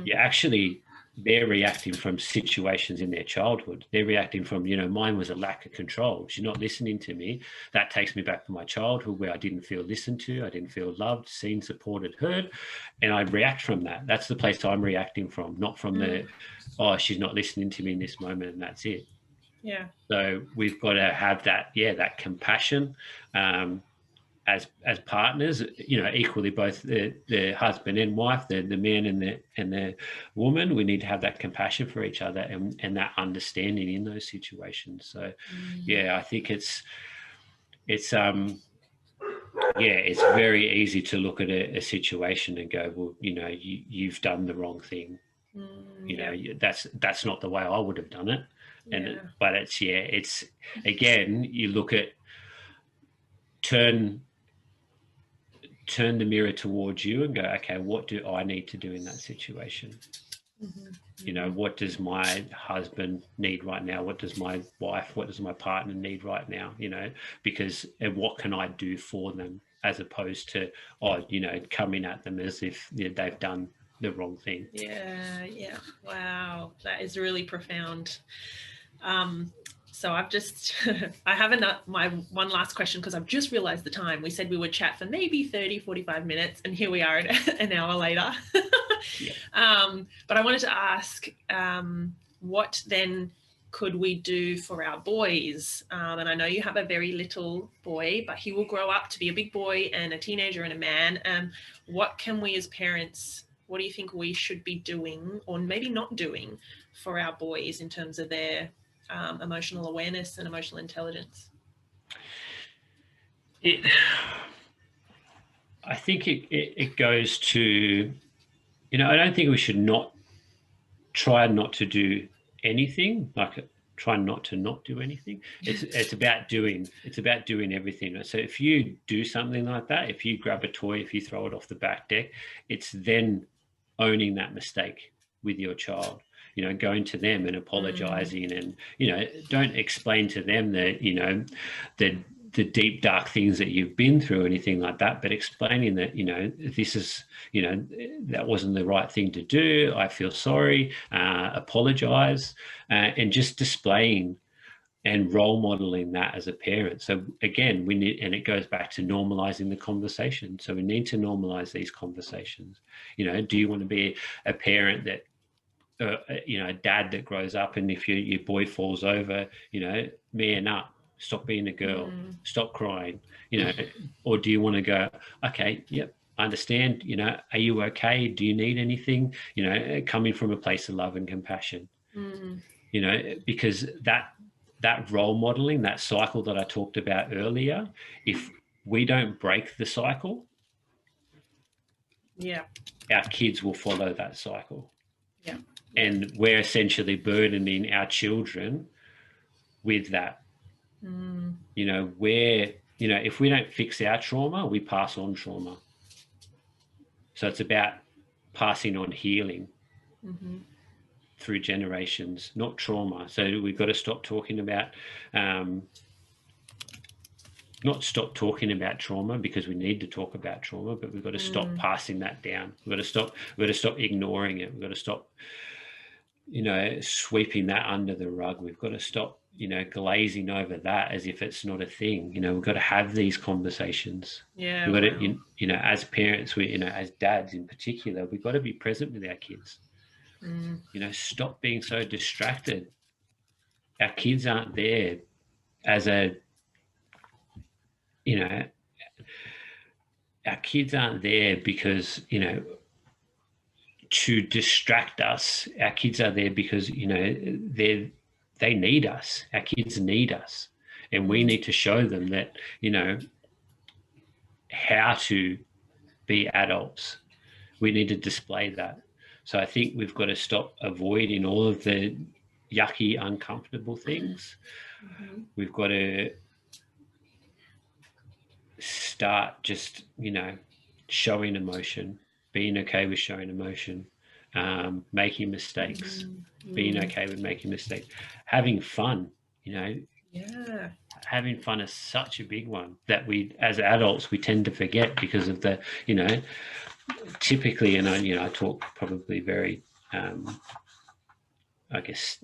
You're actually, they're reacting from situations in their childhood. They're reacting from, mine was a lack of control. She's not listening to me. That takes me back to my childhood, where I didn't feel listened to. I didn't feel loved, seen, supported, heard. And I react from that. That's the place I'm reacting from, not from she's not listening to me in this moment and that's it. Yeah. So we've got to have that, that compassion. As partners, equally, both the husband and wife, the man and the woman, we need to have that compassion for each other and that understanding in those situations. So, I think it's very easy to look at a situation and go, well, you've done the wrong thing. That's not the way I would have done it. But it's again, you look at turn the mirror towards you and go, okay, what do I need to do in that situation? What does my husband need right now? What does my wife, what does my partner need right now? And what can I do for them, as opposed to, coming at them as if they've done the wrong thing. Yeah. Wow. That is really profound. So I've just, I have my one last question, because I've just realized the time. We said we would chat for maybe 30, 45 minutes, and here we are an hour later. But I wanted to ask, what then could we do for our boys? And I know you have a very little boy, but he will grow up to be a big boy and a teenager and a man. What can we as parents, what do you think we should be doing, or maybe not doing, for our boys in terms of their emotional awareness and emotional intelligence? I think it goes to, I don't think we should try not to do anything, like try not to do anything. It's about doing everything. So if you do something like that, if you grab a toy, if you throw it off the back deck, it's then owning that mistake with your child. Going to them and apologizing, and don't explain to them that the deep dark things that you've been through or anything like that, but explaining that this is that wasn't the right thing to do. I feel sorry. Apologize, and just displaying and role modeling that as a parent. So again, we need, and it goes back to normalizing the conversation. So we need to normalize these conversations. Do you want to be a parent that a dad that grows up, and if your boy falls over, man up, stop being a girl, stop crying, or do you want to go, okay, yep, I understand, are you okay? Do you need anything? Coming from a place of love and compassion, because that role modeling, that cycle that I talked about earlier, if we don't break the cycle, our kids will follow that cycle. And we're essentially burdening our children with that. If we don't fix our trauma, we pass on trauma. So it's about passing on healing through generations, not trauma. So we've got to stop talking about, not stop talking about trauma, because we need to talk about trauma, but we've got to stop passing that down. We've got to stop ignoring it. We've got to stop sweeping that under the rug. We've got to stop glazing over that as if it's not a thing. We've got to have these conversations. Yeah. We've got Wow. to, as parents, as dads in particular, we've got to be present with our kids. Stop being so distracted. Our kids aren't there as our kids aren't there because, to distract us. Our kids are there because, they need us. Our kids need us. And we need to show them that, how to be adults. We need to display that. So I think we've got to stop avoiding all of the yucky, uncomfortable things. We've got to start just, showing emotion, being okay with showing emotion, making mistakes, being okay with making mistakes, having fun, Yeah. having fun is such a big one that we, as adults, we tend to forget because of the, typically, and I talk probably very, I guess,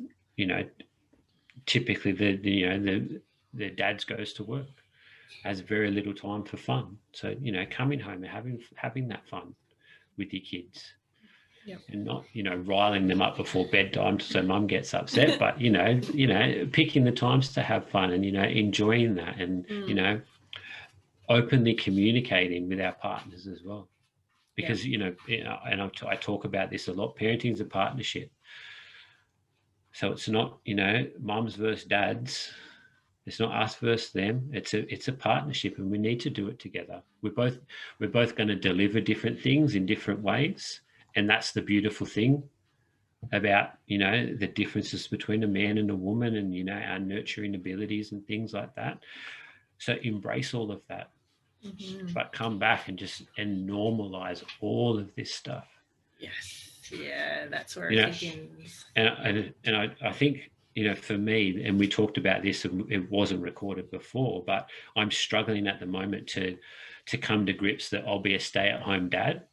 typically the dads goes to work, has very little time for fun. So, coming home and having that fun with your kids. Yep. And not, riling them up before bedtime so mum gets upset, but, picking the times to have fun and, enjoying that and, openly communicating with our partners as well. Because, and I talk about this a lot, parenting is a partnership. So it's not, mums versus dads. It's not us versus them. It's a partnership, and we need to do it together. We're both going to deliver different things in different ways, and that's the beautiful thing about the differences between a man and a woman, and our nurturing abilities and things like that. So embrace all of that, but come back and normalize all of this stuff. Yes. Yeah, that's where it begins. And I think, for me, and we talked about this, it wasn't recorded before, but I'm struggling at the moment to come to grips that I'll be a stay-at-home dad.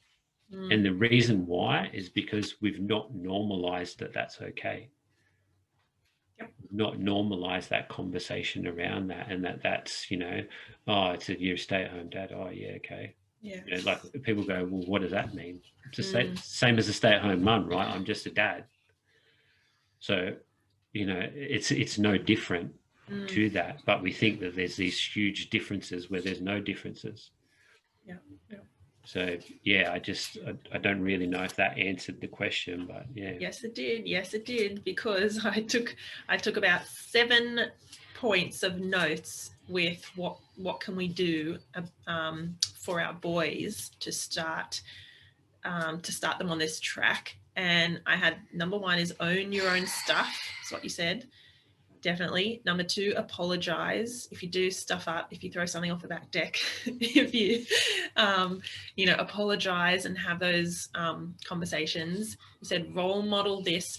And the reason why is because we've not normalized that that's okay. Yep. Not normalize that conversation around that, and that's, you're a stay-at-home dad. Oh yeah, okay. Yeah. Like people go, well, what does that mean? It's the same as a stay-at-home mum, right? I'm just a dad. So, it's no different to that, but we think that there's these huge differences where there's no differences. Yeah. Yeah. So yeah, I don't really know if that answered the question, but yeah. Yes, it did. Yes, it did, because I took about 7 points of notes with what can we do for our boys to start them on this track. And I had number 1 is own your own stuff. That's what you said. Definitely. Number 2, apologize if you do stuff up, if you throw something off the back deck, if you, apologize and have those conversations. You said role model this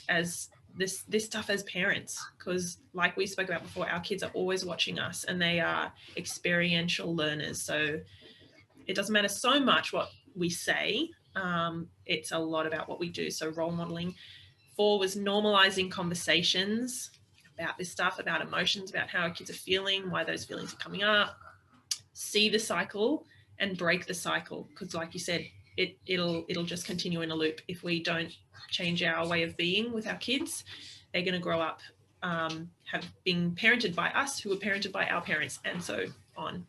stuff as parents, because like we spoke about before, our kids are always watching us and they are experiential learners. So it doesn't matter so much what we say. It's a lot about what we do. So role modeling. 4 was normalizing conversations about this stuff, about emotions, about how our kids are feeling, why those feelings are coming up. See the cycle and break the cycle, because like you said, it'll just continue in a loop. If we don't change our way of being with our kids, they're going to grow up have been parented by us, who were parented by our parents, and so on,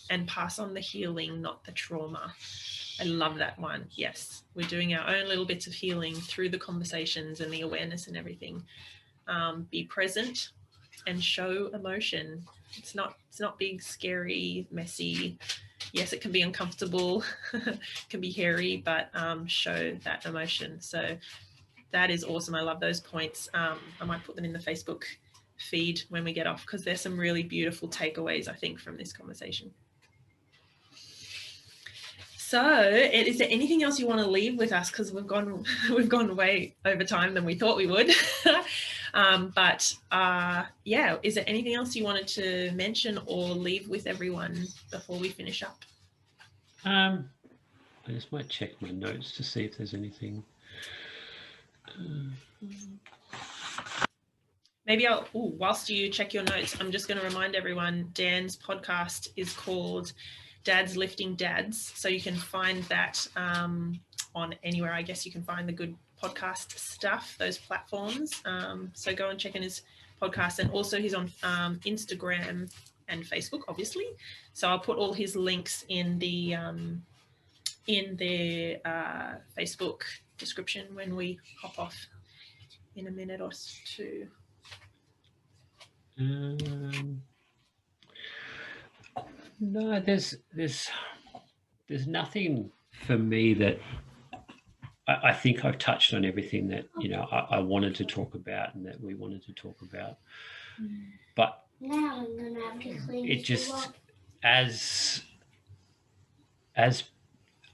and pass on the healing, not the trauma. I love that one. Yes, we're doing our own little bits of healing through the conversations and the awareness and everything. Be present and show emotion. It's not big, scary, messy. Yes, it can be uncomfortable, can be hairy, but show that emotion. So that is awesome. I love those points. I might put them in the Facebook feed when we get off, because there's some really beautiful takeaways, I think, from this conversation. So, is there anything else you want to leave with us? Because we've gone way over time than we thought we would. Yeah, is there anything else you wanted to mention or leave with everyone before we finish up? I just might check my notes to see if there's anything. maybe whilst you check your notes, I'm just going to remind everyone, Dan's podcast is called Dads Lifting Dads. So you can find that on anywhere. I guess you can find the good podcast stuff, those platforms. So go and check in his podcast. And also he's on Instagram and Facebook, obviously. So I'll put all his links in the Facebook description when we hop off in a minute or two. No, there's nothing for me that I think I've touched on everything that, you know, I wanted to talk about and that we wanted to talk about. But now I'm gonna have to clean it just as I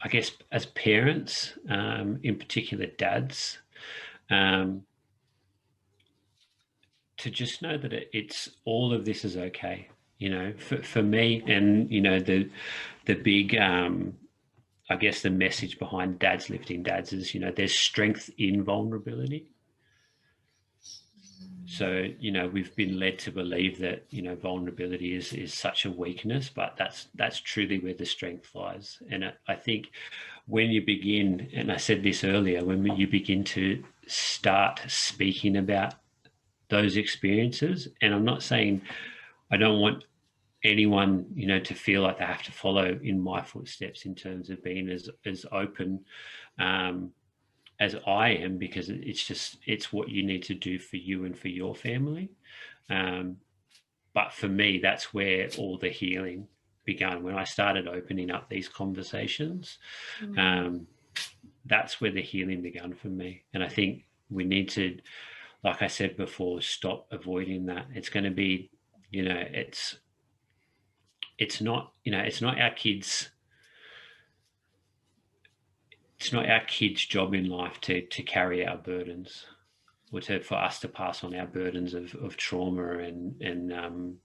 guess as parents, in particular dads, to just know that it's all of this is okay. You know, for me, and you know, the big I guess the message behind Dads Lifting Dads is, you know, there's strength in vulnerability. So, you know, we've been led to believe that, you know, vulnerability is such a weakness, but that's truly where the strength lies. And I think when you begin, and I said this earlier, when you begin to start speaking about those experiences, and I'm not saying I don't want anyone, you know, to feel like they have to follow in my footsteps in terms of being as open as I am, because it's what you need to do for you and for your family. But for me, that's where all the healing began, when I started opening up these conversations. That's where the healing began for me. And I think we need to, like I said before, stop avoiding that. It's going to be, you know, it's not, you know, it's not our kids' job in life to carry our burdens, or for us to pass on our burdens of trauma and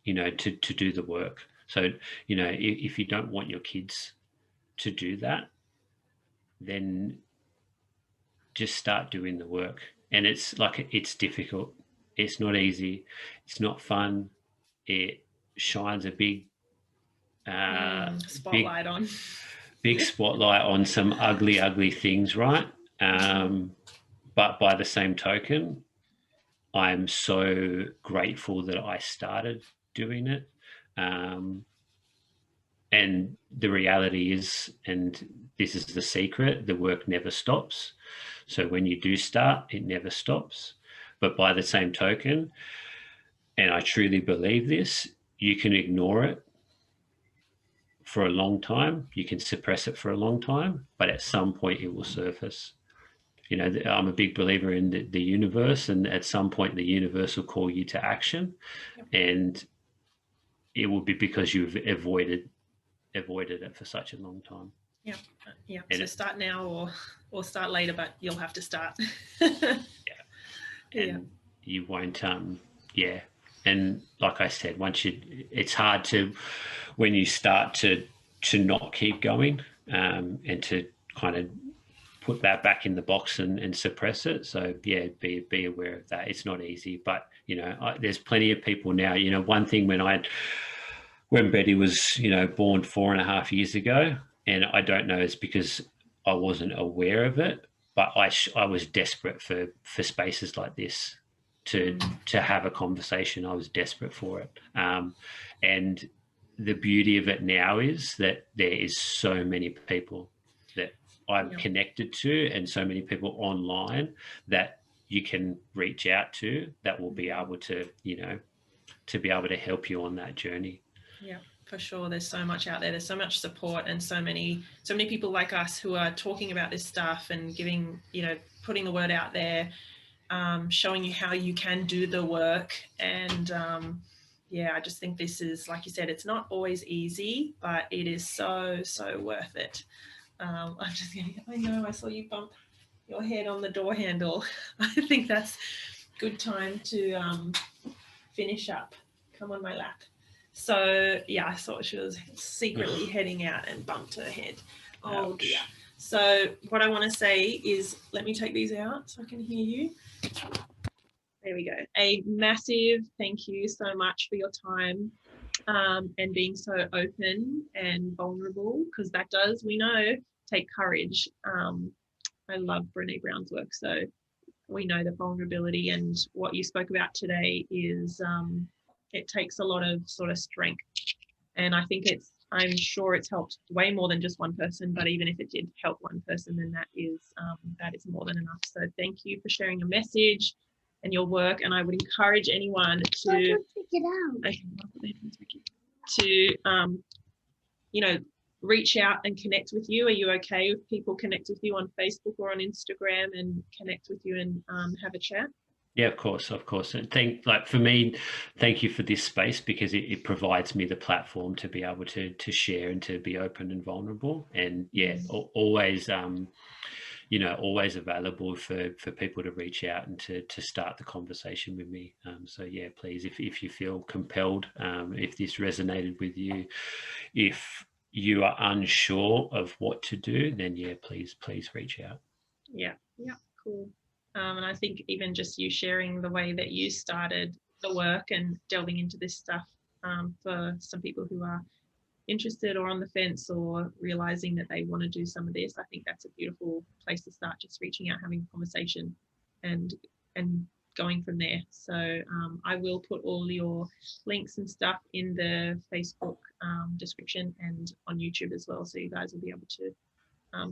you know, to do the work. So, you know, if you don't want your kids to do that, then just start doing the work. And it's difficult. It's not easy. It's not fun. It shines a big spotlight on big spotlight on some ugly things, right? But by the same token, I'm so grateful that I started doing it. And the reality is, and this is the secret, the work never stops. So when you do start, it never stops. But by the same token, and I truly believe this, you can ignore it for a long time, you can suppress it for a long time, but at some point it will surface. You know, I'm a big believer in the universe, and at some point the universe will call you to action. Yep. And it will be because you've avoided it for such a long time. Yeah. So start now or start later, but you'll have to start. And you won't and like I said, it's hard to, when you start to not keep going, and to kind of put that back in the box and suppress it. So be aware of that. It's not easy, but you know, there's plenty of people now. You know, one thing when Betty was, you know, born 4.5 years ago, and I don't know, it's because I wasn't aware of it, but I was desperate for spaces like this to have a conversation. I was desperate for it. And the beauty of it now is that there is so many people that I'm connected to, and so many people online that you can reach out to that will be able to, you know, to be able to help you on that journey. Yeah, for sure. There's so much out there. There's so much support, and so many people like us who are talking about this stuff and giving, you know, putting the word out there, showing you how you can do the work. And I just think this is, like you said, it's not always easy, but it is so worth it. I'm just getting, I know I saw you bump your head on the door handle. I think that's a good time to finish up. Come on my lap. So I thought she was secretly heading out and bumped her head. Oh dear. So what I want to say is, let me take these out so I can hear you. There we go. A massive thank you so much for your time and being so open and vulnerable, because that does, we know, take courage. I love Brené Brown's work, so we know the vulnerability, and what you spoke about today is it takes a lot of sort of strength, and I'm sure it's helped way more than just one person, but even if it did help one person, then that is more than enough. So thank you for sharing your message and your work, and I would encourage anyone to reach out and connect with you. Are you okay if people connect with you on Facebook or on Instagram and connect with you and have a chat? Yeah, of course. And for me, thank you for this space, because it provides me the platform to be able to share and to be open and vulnerable. And always, always available for people to reach out and to start the conversation with me. So yeah, please, if you feel compelled, if this resonated with you, if you are unsure of what to do, then yeah, please reach out. Yeah, cool. And I think even just you sharing the way that you started the work and delving into this stuff, for some people who are interested or on the fence or realizing that they want to do some of this, I think that's a beautiful place to start, just reaching out, having a conversation and going from there. So I will put all your links and stuff in the Facebook description and on YouTube as well, so you guys will be able to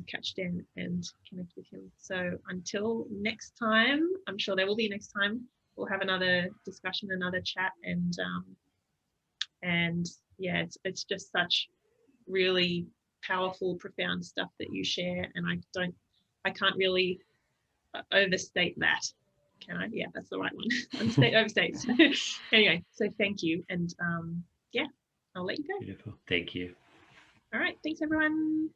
catch Dan and connect with him. So until next time, I'm sure there will be next time, we'll have another discussion, another chat, and yeah, it's just such really powerful, profound stuff that you share, and I can't really overstate that, can I? Yeah, that's the right one. Overstate. Anyway, so thank you, and yeah, I'll let you go. Beautiful. Thank you. All right, thanks everyone.